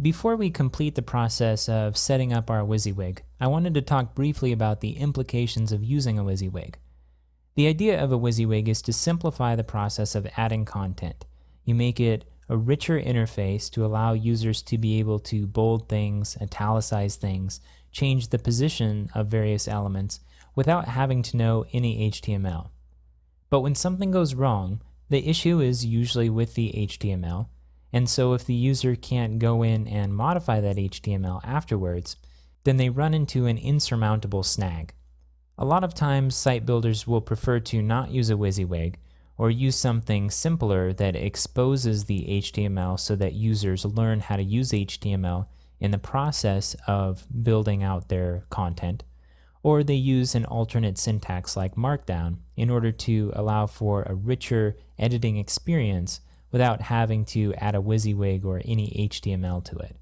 Before we complete the process of setting up our Wysiwyg, I wanted to talk briefly about the implications of using a Wysiwyg. The idea of a Wysiwyg is to simplify the process of adding content. You make it a richer interface to allow users to be able to bold things, italicize things, change the position of various elements without having to know any HTML. But when something goes wrong, the issue is usually with the HTML, and so if the user can't go in and modify that HTML afterwards, then they run into an insurmountable snag. A lot of times, site builders will prefer to not use a Wysiwyg or use something simpler that exposes the HTML so that users learn how to use HTML in the process of building out their content, or they use an alternate syntax like Markdown in order to allow for a richer editing experience without having to add a Wysiwyg or any HTML to it.